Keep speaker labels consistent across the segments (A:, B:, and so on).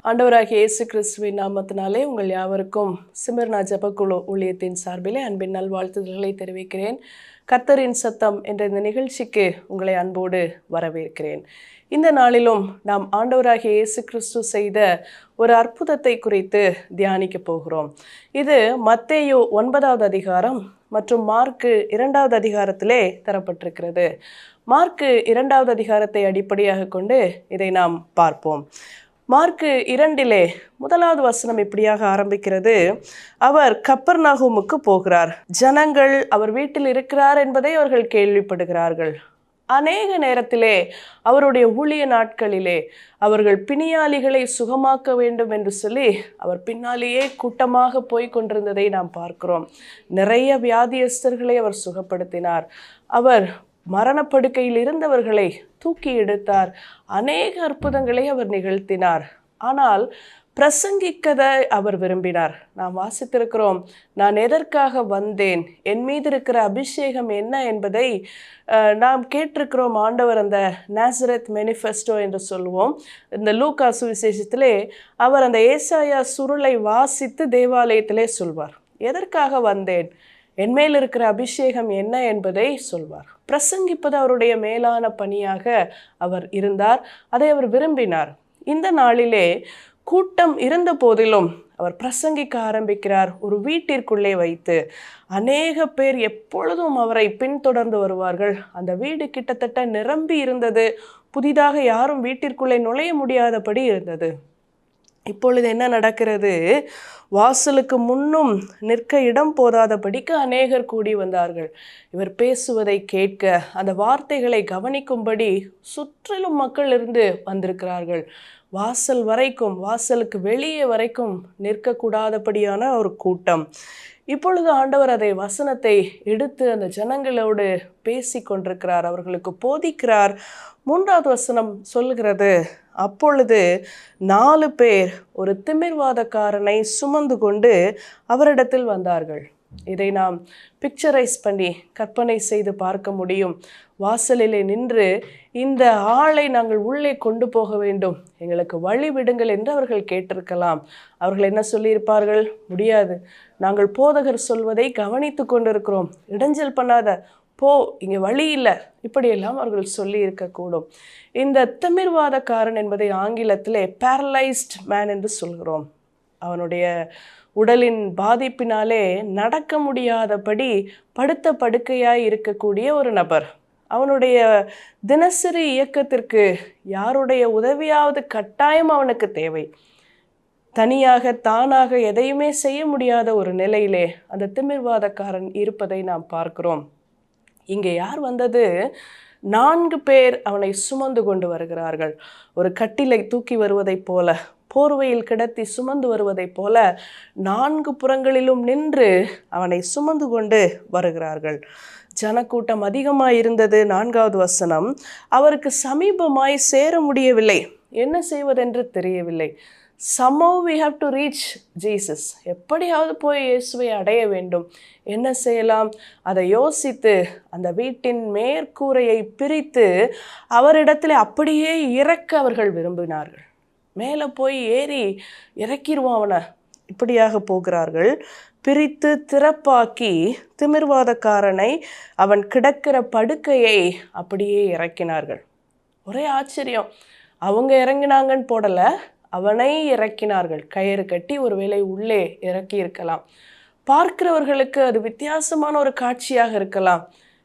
A: ஆண்டவராகிய இயேசு கிறிஸ்துவின் நாமத்தினாலே உங்கள் யாவருக்கும் சிமிர்னா ஜெபக்குழு ஊழியத்தின் சார்பிலே அன்பின் நல்வாழ்த்துதல்களை தெரிவிக்கிறேன். கர்த்தரின் சத்தம் என்ற இந்த நிகழ்ச்சிக்கு உங்களை அன்போடு வரவேற்கிறேன். இந்த நாளிலும் நாம் ஆண்டவராகிய இயேசு கிறிஸ்து செய்த ஒரு அற்புதத்தை குறித்து தியானிக்க போகிறோம். இது மத்தேயு 9வது அதிகாரம் மற்றும் மார்க்கு 2வது அதிகாரத்திலே தரப்பட்டிருக்கிறது. மார்க்கு 2வது அதிகாரத்தை அடிப்படையாக கொண்டு இதை நாம் பார்ப்போம். மார்க்கு 2 முதலாவது வசனம் இப்படியாக ஆரம்பிக்கிறது. அவர் கப்பர்நகூமுக்கு போகிறார். ஜனங்கள் அவர் வீட்டில் இருக்கிறார் என்பதை அவர்கள் கேள்விப்படுகிறார்கள். அநேக நேரத்திலே அவருடைய ஊழிய நாட்களிலே அவர்கள் பிணியாளிகளை சுகமாக்க வேண்டும் என்று சொல்லி அவர் பின்னாலேயே கூட்டமாக போய் கொண்டிருந்ததை நாம் பார்க்கிறோம். நிறைய வியாதியஸ்தர்களை அவர் சுகப்படுத்தினார். அவர் மரணப்படுக்கையில் இருந்தவர்களை தூக்கி எடுத்தார். அநேக அற்புதங்களை அவர் நிகழ்த்தினார். ஆனால் பிரசங்கிக்கதை அவர் விரும்பினார். நாம் வாசித்திருக்கிறோம், நான் எதற்காக வந்தேன், என் மீது இருக்கிற அபிஷேகம் என்ன என்பதை நாம் கேட்டிருக்கிறோம். ஆண்டவர் அந்த நாசரேத் மேனிஃபெஸ்டோ என்று சொல்லுவோம். இந்த லூக்கா சுவிசேஷத்திலே அவர் அந்த ஏசாயா சுருளை வாசித்து தேவாலயத்திலே சொல்வார். எதற்காக வந்தேன், என்மேல் இருக்கிற அபிஷேகம் என்ன என்பதை சொல்வார். பிரசங்கிப்பது அவருடைய மேலான பணியாக அவர் இருந்தார். அதை அவர் விரும்பினார். இந்த நாளிலே கூட்டம் இருந்த போதிலும் அவர் பிரசங்கிக்க ஆரம்பிக்கிறார். ஒரு வீட்டிற்குள்ளே வைத்து அநேக பேர் எப்பொழுதும் அவரை பின்தொடர்ந்து வருவார்கள். அந்த வீடு கிட்டத்தட்ட நிரம்பி இருந்தது. புதிதாக யாரும் வீட்டிற்குள்ளே நுழைய முடியாதபடி இருந்தது. இப்பொழுது என்ன நடக்கிறது? வாசலுக்கு முன்னும் நிற்க இடம் போதாதபடிக்கு அநேகர் கூடி வந்தார்கள். இவர் பேசுவதை கேட்க, அந்த வார்த்தைகளை கவனிக்கும்படி சுற்றிலும் மக்கள் இருந்து வந்திருக்கிறார்கள். வாசல் வரைக்கும், வாசலுக்கு வெளியே வரைக்கும் நிற்கக்கூடாதபடியான ஒரு கூட்டம். இப்பொழுது ஆண்டவர் அதை வசனத்தை எடுத்து அந்த ஜனங்களோடு பேசி கொண்டிருக்கிறார், அவர்களுக்கு போதிக்கிறார். 3வது வசனம் சொல்லுகிறது, அப்பொழுது 4 பேர் ஒரு திமிர்வாதக்காரனை சுமந்து கொண்டு அவரிடத்தில் வந்தார்கள். இதை நாம் பிக்சரைஸ் பண்ணி கற்பனை செய்து பார்க்க முடியும். வாசலிலே நின்று, இந்த ஆளை நாங்கள் உள்ளே கொண்டு போக வேண்டும், எங்களுக்கு வழி விடுங்கள் என்று அவர்கள் கேட்டிருக்கலாம். அவர்கள் என்ன சொல்லியிருப்பார்கள்? முடியாது, நாங்கள் போதகர் சொல்வதை கவனித்து கொண்டிருக்கிறோம், இடைஞ்சல் பண்ணாத, போ, இங்கே வழி இல்லை, இப்படியெல்லாம் அவர்கள் சொல்லி இருக்கக்கூடும். இந்த திமிர்வாதக்காரன் என்பதை ஆங்கிலத்திலே பேரலைஸ்ட் மேன் என்று சொல்கிறோம். அவனுடைய உடலின் பாதிப்பினாலே நடக்க முடியாதபடி படுத்த படுக்கையாய் இருக்கக்கூடிய ஒரு நபர். அவனுடைய தினசரி இயக்கத்திற்கு யாருடைய உதவியாவது கட்டாயம் அவனுக்கு தேவை. தனியாக தானாக எதையுமே செய்ய முடியாத ஒரு நிலையிலே அந்த திமிர்வாதக்காரன் இருப்பதை நாம் பார்க்கிறோம். இங்கே யார் வந்தது? 4 பேர் அவனை சுமந்து கொண்டு வருகிறார்கள். ஒரு கட்டிலை தூக்கி வருவதைப் போல, போர்வையில் கிடத்தி சுமந்து வருவதைப் போல 4 புறங்களிலும் நின்று அவனை சுமந்து கொண்டு வருகிறார்கள். ஜனக்கூட்டம் அதிகமாக இருந்தது. 4வது வசனம், அவருக்கு சமீபமாய் சேர முடியவில்லை, என்ன செய்வதென்று தெரியவில்லை. somehow we have to reach Jesus. எப்படியாவது போய் இயேசுவை அடைய வேண்டும். என்ன செய்யலாம்? அதை யோசித்து அந்த வீட்டின் மேற்கூரையை பிரித்து அவரிடத்தில் அப்படியே இறக்க அவர்கள் விரும்பினார்கள். மேலே போய் ஏறி இறக்கிடுவோம் அவனை, இப்படியாக போகிறார்கள். பிரித்து திறப்பாக்கி திமிர்வாதக்காரனை அவன் கிடக்கிற படுக்கையை அப்படியே இறக்கினார்கள். ஒரே ஆச்சரியம். அவங்க இறங்கினாங்கன்னு போடலை, அவனை இறக்கினார்கள். கயிறு கட்டி ஒருவேளை உள்ளே இறக்கி இருக்கலாம். பார்க்கிறவர்களுக்கு அது வித்தியாசமான ஒரு காட்சியாக இருக்கலாம்.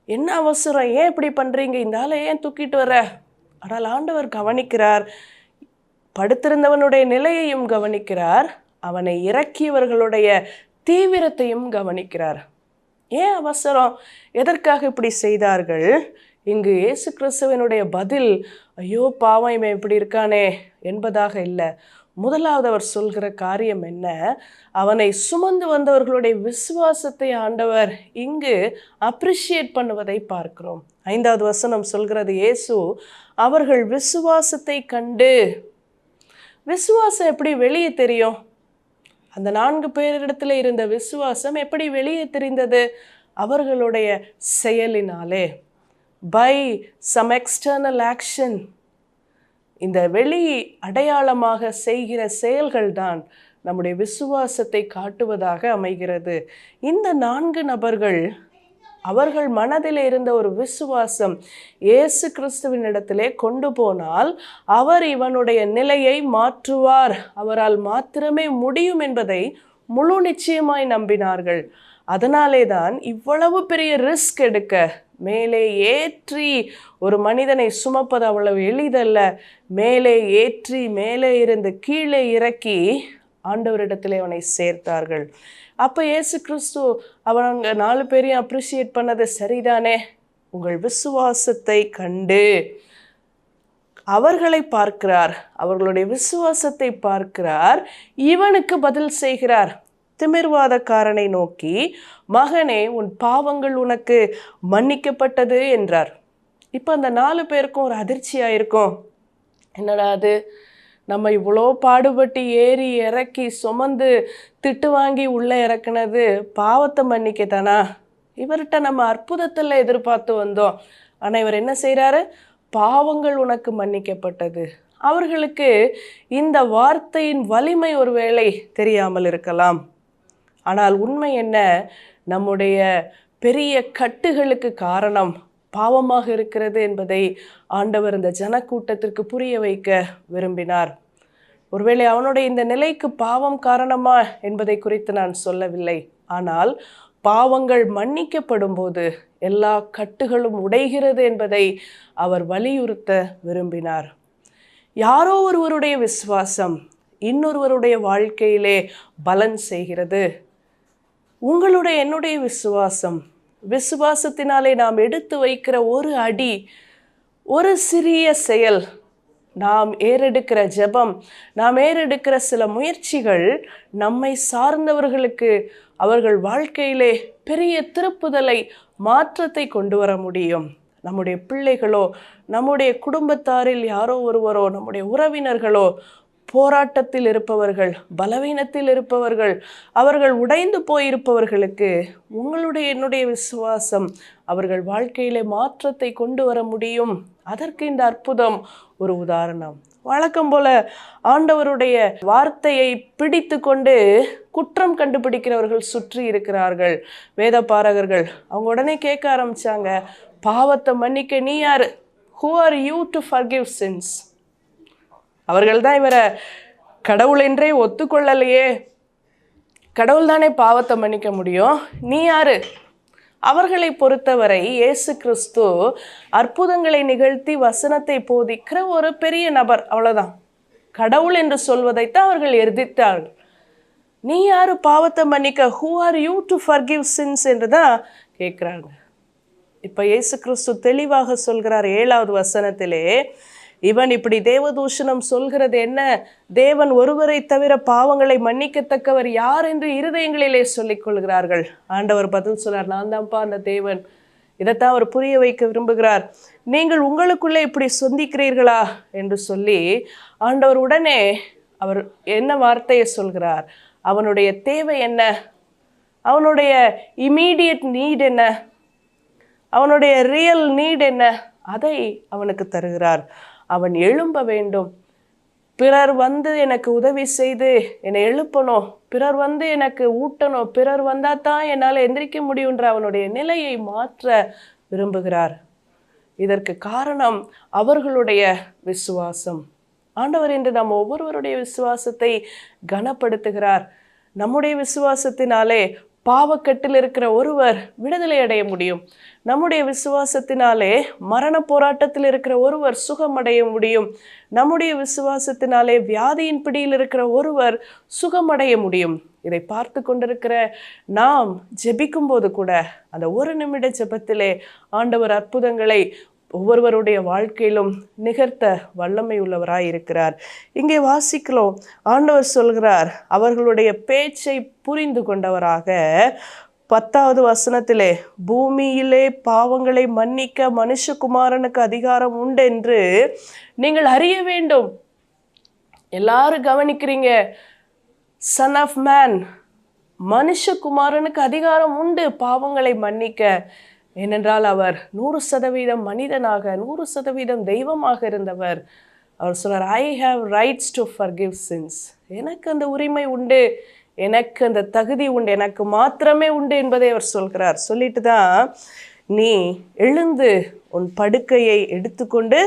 A: என்ன அவசரம், ஏன் இப்படி பண்ணுறீங்க, இந்த ஆளை ஏன் தூக்கிட்டு வர? ஆனால் ஆண்டவர் கவனிக்கிறார். படுத்திருந்தவனுடைய நிலையையும் கவனிக்கிறார், அவனை இறக்கியவர்களுடைய தீவிரத்தையும் கவனிக்கிறார். ஏன் அவசரம், எதற்காக இப்படி செய்தார்கள்? இங்கு இயேசு கிறிஸ்துவனுடைய பதில், ஐயோ பாவம் இவன் இப்படி இருக்கானே என்பதாக இல்லை. முதலாவது அவர் சொல்கிற காரியம் என்ன? அவனை சுமந்து வந்தவர்களுடைய விசுவாசத்தை ஆண்டவர் இங்கு அப்ரிஷியேட் பண்ணுவதை பார்க்கிறோம். 5வது வசனம் சொல்கிறது, இயேசு அவர்கள் விசுவாசத்தை கண்டு. விசுவாசம் எப்படி வெளியே தெரியும்? அந்த 4 பேரிடத்துல இருந்த விசுவாசம் எப்படி வெளியே தெரிந்தது? அவர்களுடைய செயலினாலே, by some external action. இந்த வெளி அடையாளமாக செய்கிற செயல்கள்தான் நம்முடைய விசுவாசத்தை காட்டுவதாக அமைகிறது. இந்த 4 நபர்கள், அவர்கள் மனதில் இருந்த ஒரு விசுவாசம் இயேசு கிறிஸ்துவின் இடத்திலே கொண்டு போனால் அவர் இவனுடைய நிலையை மாற்றுவார், அவரால் மாத்திரமே முடியும் என்பதை முழு நிச்சயமாய் நம்பினார்கள். அதனாலே தான் இவ்வளவு பெரிய ரிஸ்க் எடுக்க, மேலே ஏற்றி ஒரு மனிதனை சுமப்பது அவ்வளவு எளிதல்ல, மேலே ஏற்றி மேலே இருந்து கீழே இறக்கி ஆண்டவரிடத்திலே அவனை சேர்த்தார்கள். அப்போ இயேசு கிறிஸ்து அவங்க 4 பேரையும் அப்ரிஷியேட் பண்ணது சரிதானே. உங்கள் விசுவாசத்தை கண்டு அவர்களை பார்க்கிறார், அவர்களுடைய விசுவாசத்தை பார்க்கிறார், இவனுக்கு பதில் செய்கிறார். திமிர்வாதக்காரனை நோக்கி, மகனே, உன் பாவங்கள் உனக்கு மன்னிக்கப்பட்டது என்றார். இப்போ அந்த 4 பேருக்கும் ஒரு அதிர்ச்சியாயிருக்கும். என்னடா அது, நம்ம இவ்வளோ பாடுபட்டு ஏறி இறக்கி சுமந்து திட்டு வாங்கி உள்ளே இறக்குனது பாவத்தை மன்னிக்கத்தானா? இவர்கிட்ட நம்ம அற்புதத்தில் எதிர்பார்த்து வந்தோம், ஆனால் இவர் என்ன செய்கிறாரு? பாவங்கள் உனக்கு மன்னிக்கப்பட்டது. அவர்களுக்கு இந்த வார்த்தையின் வலிமை ஒருவேளை தெரியாமல் இருக்கலாம். ஆனால் உண்மை என்ன? நம்முடைய பெரிய கட்டுகளுக்கு காரணம் பாவமாக இருக்கிறது என்பதை ஆண்டவர் இந்த ஜனக்கூட்டத்திற்கு புரிய வைக்க விரும்பினார். ஒருவேளை அவனுடைய இந்த நிலைக்கு பாவம் காரணமா என்பதை குறித்து நான் சொல்லவில்லை. ஆனால் பாவங்கள் மன்னிக்கப்படும் போது எல்லா கட்டுகளும் உடைகிறது என்பதை அவர் வலியுறுத்த விரும்பினார். யாரோ ஒருவருடைய விசுவாசம் இன்னொருவருடைய வாழ்க்கையிலே பலன் செய்கிறது. உங்களுடைய என்னுடைய விசுவாசத்தினாலே நாம் எடுத்து வைக்கிற ஒரு அடி, ஒரு சிறிய செயல், நாம் ஏறெடுக்கிற ஜெபம், நாம் ஏறெடுக்கிற சில முயற்சிகள் நம்மை சார்ந்தவர்களுக்கு அவர்கள் வாழ்க்கையிலே பெரிய திருப்புதலை, மாற்றத்தை கொண்டு வர முடியும். நம்முடைய பிள்ளைகளோ, நம்முடைய குடும்பத்தாரில் யாரோ ஒருவரோ, நம்முடைய உறவினர்களோ போராட்டத்தில் இருப்பவர்கள், பலவீனத்தில் இருப்பவர்கள், அவர்கள் உடைந்து போயிருப்பவர்களுக்கு உங்களுடைய என்னுடைய விசுவாசம் அவர்கள் வாழ்க்கையிலே மாற்றத்தை கொண்டு வர முடியும். அதற்கு இந்த அற்புதம் ஒரு உதாரணம். வழக்கம் போல ஆண்டவருடைய வார்த்தையை பிடித்து கொண்டு குற்றம் கண்டுபிடிக்கிறவர்கள் சுற்றி இருக்கிறார்கள். வேத பாரகர்கள் அவங்க உடனே கேட்க ஆரம்பிச்சாங்க, பாவத்தை மன்னிக்க நீ யாரு? Who are you to forgive sins? அவர்கள் தான் இவரை கடவுள் என்றே ஒத்துக்கொள்ளலையே, கடவுள் தானே பாவத்தை மன்னிக்க முடியும், நீ யாரு? அவர்களை பொறுத்தவரை இயேசு கிறிஸ்து அற்புதங்களை நிகழ்த்தி வசனத்தை போதிக்கிற ஒரு பெரிய நபர், அவ்வளோதான். கடவுள் என்று சொல்வதைத்தான் அவர்கள் எதிர்த்தார்கள். நீ யாரு பாவத்தை மன்னிக்க? Who are you to forgive sins என்று தான் கேட்குறாங்க. இப்போ இயேசு கிறிஸ்து தெளிவாக சொல்கிறார் 7வது வசனத்திலே, இவன் இப்படி தேவதூஷணம் சொல்கிறது என்ன? தேவன் ஒருவரை தவிர பாவங்களை மன்னிக்கத்தக்கவர் யார் என்று இருதயங்களிலே சொல்லிக் கொள்கிறார்கள். ஆண்டவர் பதில் சொன்னார், நான் தான்ப்பா அந்த தேவன். இதைத்தான் அவர் புரிய வைக்க விரும்புகிறார். நீங்கள் உங்களுக்குள்ளே இப்படி சொந்திக்கிறீர்களா என்று சொல்லி ஆண்டவர் உடனே அவர் என்ன வார்த்தையை சொல்கிறார்? அவனுடைய தேவை என்ன? அவனுடைய இமீடியட் நீட் என்ன? அவனுடைய ரியல் நீட் என்ன? அதை அவனுக்கு தருகிறார். அவன் எழும்ப வேண்டும். பிறர் வந்து எனக்கு உதவி செய்து என்னை எழுப்பணும், பிறர் வந்து எனக்கு ஊட்டணும், பிறர் வந்தால் தான் என்னால் எந்திரிக்க முடியுன்ற அவனுடைய நிலையை மாற்ற விரும்புகிறார். இதற்கு காரணம் அவர்களுடைய விசுவாசம். ஆண்டவர் இன்று நம்ம ஒவ்வொருவருடைய விசுவாசத்தை கனப்படுத்துகிறார். நம்முடைய விசுவாசத்தினாலே பாவக்கட்டில் இருக்கிற ஒருவர் விடுதலை அடைய முடியும். நம்முடைய விசுவாசத்தினாலே மரண போராட்டத்தில் இருக்கிற ஒருவர் சுகமடைய முடியும். நம்முடைய விசுவாசத்தினாலே வியாதியின் பிடியில் இருக்கிற ஒருவர் சுகமடைய முடியும். இதை பார்த்து கொண்டிருக்கிற நாம் ஜெபிக்கும் போது கூட அந்த ஒரு நிமிட ஜெபத்திலே ஆண்டவர் அற்புதங்களை ஒவ்வொருவருடைய வாழ்க்கையிலும் நிகழ்த்த வல்லமை உள்ளவராய் இருக்கிறார். இங்கே வாசிக்கிறோம், ஆண்டவர் சொல்கிறார், அவர்களுடைய பேச்சை புரிந்து கொண்டவராக 10வது வசனத்திலே, பூமியிலே பாவங்களை மன்னிக்க மனுஷகுமாரனுக்கு அதிகாரம் உண்டு என்று நீங்கள் அறிய வேண்டும். எல்லாரும் கவனிக்கிறீங்க, சன் ஆஃப் மேன், மனுஷகுமாரனுக்கு அதிகாரம் உண்டு பாவங்களை மன்னிக்க. ஏனென்றால் அவர் 100% மனிதனாக 100% தெய்வமாக இருந்தவர். அவர் சொல்றார், I have rights to forgive sins. எனக்கு அந்த உரிமை உண்டு, எனக்கு அந்த தகுதி உண்டு, எனக்கு மாத்திரமே உண்டு என்பதை அவர் சொல்கிறார். சொல்லிட்டு தான், நீ எழுந்து உன் படுக்கையை எடுத்துக்கொண்டு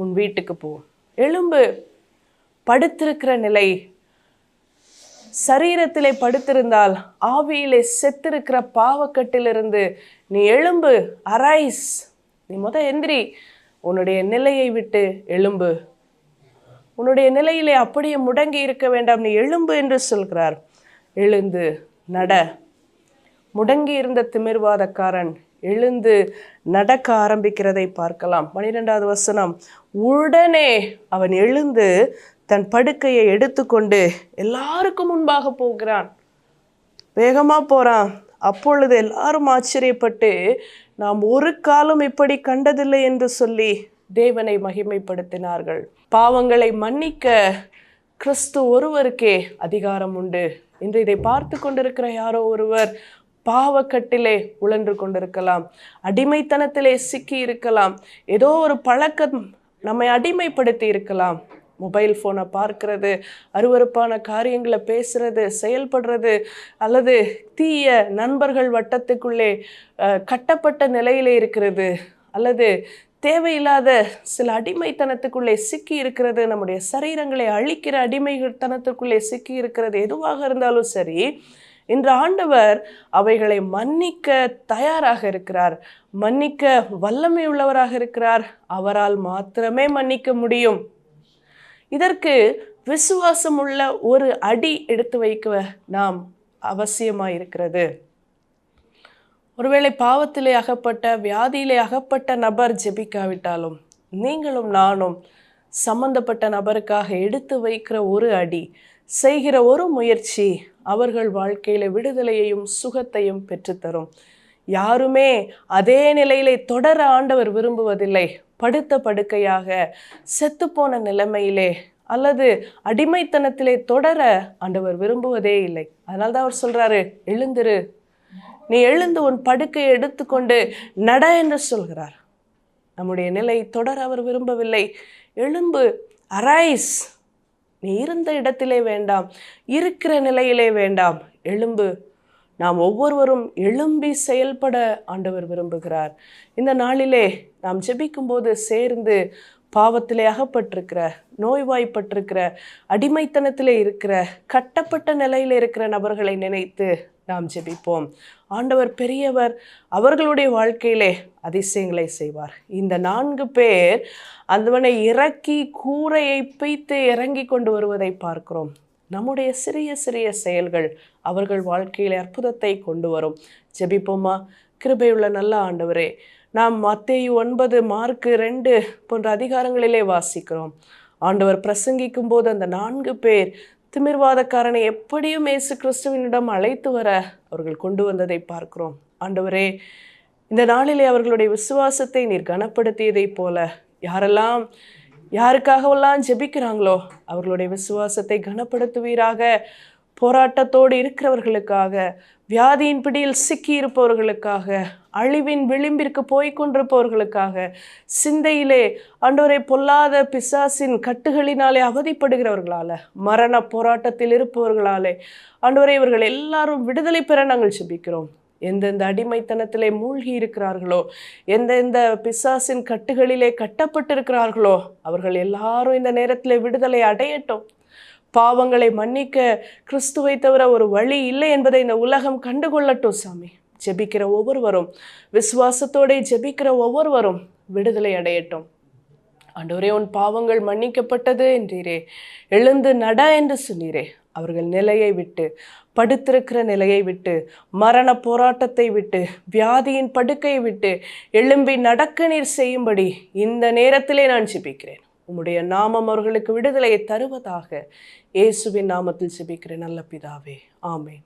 A: உன் வீட்டுக்கு போ. எழும்பு. படுத்திருக்கிற நிலை, சரீரத்திலே படுத்திருந்தால் ஆவியிலே செத்திருக்கிற பாவக்கட்டிலிருந்து நீ எழும்பு. அரைஸ். நீ எந்திரி. உன்னுடைய நிலையை விட்டு எழும்பு. உன்னுடைய நிலையிலே அப்படியே முடங்கி இருக்க வேண்டாம், நீ எழும்பு என்று சொல்கிறார். எழுந்து நட. முடங்கி இருந்த திமிர்வாதக்காரன் எழுந்து நடக்க ஆரம்பிக்கிறதை பார்க்கலாம். 12வது வசனம், உடனே அவன் எழுந்து தன் படுக்கையை எடுத்துக்கொண்டு எல்லாருக்கும் முன்பாக போகிறான். வேகமா போறான். அப்பொழுது எல்லாரும் ஆச்சரியப்பட்டு, நாம் ஒரு காலம் இப்படி கண்டதில்லை என்று சொல்லி தேவனை மகிமைப்படுத்தினார்கள். பாவங்களை மன்னிக்க கிறிஸ்து ஒருவருக்கே அதிகாரம் உண்டு. இன்று இதை பார்த்து கொண்டிருக்கிற யாரோ ஒருவர் பாவக்கட்டிலே உழன்று கொண்டிருக்கலாம், அடிமைத்தனத்திலே சிக்கி இருக்கலாம், ஏதோ ஒரு பழக்கம் நம்மை அடிமைப்படுத்தி இருக்கலாம். மொபைல் ஃபோனை பார்க்கறது, அருவருப்பான காரியங்களை பேசுறது, செயல்படுறது, அல்லது தீய நண்பர்கள் வட்டத்துக்குள்ளே கட்டப்பட்ட நிலையிலே இருக்கிறது, அல்லது தேவையில்லாத சில அடிமைத்தனத்துக்குள்ளே சிக்கி இருக்கிறது, நம்முடைய சரீரங்களை அழிக்கிற அடிமைத்தனத்துக்குள்ளே சிக்கி இருக்கிறது, எதுவாக இருந்தாலும் சரி, இன்று ஆண்டவர் அவைகளை மன்னிக்க தயாராக இருக்கிறார், மன்னிக்க வல்லமை உள்ளவராக இருக்கிறார். அவரால் மாத்திரமே மன்னிக்க முடியும். இதற்கு விசுவாசம் உள்ள ஒரு அடி எடுத்து வைக்க நாம் அவசியமாயிருக்கிறது. ஒருவேளை பாவத்திலே அகப்பட்ட, வியாதியிலே அகப்பட்ட நபர் ஜெபிக்காவிட்டாலும், நீங்களும் நானும் சம்பந்தப்பட்ட நபருக்காக எடுத்து வைக்கிற ஒரு அடி, செய்கிற ஒரு முயற்சி அவர்கள் வாழ்க்கையில விடுதலையையும் சுகத்தையும் பெற்றுத்தரும். யாருமே அதே நிலையிலே தொடர ஆண்டவர் விரும்புவதில்லை. படுத்த படுக்கையாக, செத்துப்போன நிலைமையிலே அல்லது அடிமைத்தனத்திலே தொடர ஆண்டவர் விரும்புவதே இல்லை. அதனால்தான் அவர் சொல்றாரு, எழுந்திரு, நீ எழுந்து உன் படுக்கையை எடுத்துக்கொண்டு நட என்று சொல்கிறார். நம்முடைய நிலை தொடர அவர் விரும்பவில்லை. எழும்பு, அரைஸ். நீ இருந்த இடத்திலே வேண்டாம், இருக்கிற நிலையிலே வேண்டாம், எழும்பு. நாம் ஒவ்வொருவரும் எழும்பி செயல்பட ஆண்டவர் விரும்புகிறார். இந்த நாளிலே நாம் ஜெபிக்கும்போது சேர்ந்து பாவத்திலே அகப்பட்டிருக்கிற, நோய்வாய்ப்பட்டிருக்கிற, அடிமைத்தனத்திலே இருக்கிற, கட்டப்பட்ட நிலையில் இருக்கிற நபர்களை நினைத்து நாம் ஜெபிப்போம். ஆண்டவர் பெரியவர், அவர்களுடைய வாழ்க்கையிலே அதிசயங்களை செய்வார். இந்த 4 பேர் அந்தவனை இறக்கி கூரையை பிய்த்து இறங்கி கொண்டு வருவதை பார்க்கிறோம். நம்முடைய சிறிய சிறிய செயல்கள் அவர்கள் வாழ்க்கையிலே அற்புதத்தை கொண்டு வரும். ஜெபிப்போமா? கிருபையுள்ள நல்ல ஆண்டவரே, நாம் மத்தேயு 9, மார்க்கு 2 போன்ற அதிகாரங்களிலே வாசிக்கிறோம். ஆண்டவர் பிரசங்கிக்கும் போது அந்த 4 பேர் திமிர்வாதக்காரனை எப்படியும் இயேசு கிறிஸ்துவினிடம் அழைத்து வர அவர்கள் கொண்டு வந்ததை பார்க்கிறோம். ஆண்டவரே, இந்த நாளிலே அவர்களுடைய விசுவாசத்தை நீர் கனப்படுத்தியதை போல யாரெல்லாம் யாருக்காகவெல்லாம் ஜெபிக்கிறாங்களோ அவர்களுடைய விசுவாசத்தை கனப்படுத்துவீராக. போராட்டத்தோடு இருக்கிறவர்களுக்காக, வியாதியின் பிடியில் சிக்கி இருப்பவர்களுக்காக, அழிவின் விளிம்பிற்கு போய்கொண்டிருப்பவர்களுக்காக, சிந்தையிலே ஆண்டவரை பொல்லாத பிசாசின் கட்டுகளினாலே அவதிப்படுகிறவர்களால, மரண போராட்டத்தில் இருப்பவர்களாலே ஆண்டவரை இவர்கள் எல்லாரும் விடுதலை பெற நாங்கள் ஜெபிக்கிறோம். எந்தெந்த அடிமைத்தனத்திலே மூழ்கி இருக்கிறார்களோ, எந்தெந்த பிசாசின் கட்டுகளிலே கட்டப்பட்டிருக்கிறார்களோ அவர்கள் எல்லாரும் இந்த நேரத்தில் விடுதலை அடையட்டும். பாவங்களை மன்னிக்க கிறிஸ்துவை தவிர ஒரு வழி இல்லை என்பதை இந்த உலகம் கண்டுகொள்ளட்டும் சாமி. ஜெபிக்கிற ஒவ்வொருவரும், விசுவாசத்தோടെ ஜெபிக்கிற ஒவ்வொருவரும் விடுதலை அடையட்டும். ஆண்டவரே, உன் பாவங்கள் மன்னிக்கப்பட்டது என்றீரே, எழுந்து நட என்று சொன்னீரே. அவர்கள் நிலையை விட்டு, படுத்திருக்கிற நிலையை விட்டு, மரண போராட்டத்தை விட்டு, வியாதியின் படுக்கையை விட்டு எழும்பி நடக்க நீர் செய்யும்படி இந்த நேரத்திலே நான் ஜெபிக்கிறேன். உம்முடைய நாமம் அவர்களுக்கு விடுதலையை தருவதாக. இயேசுவின் நாமத்தில் ஜெபிக்கிறேன் நல்ல பிதாவே, ஆமென்.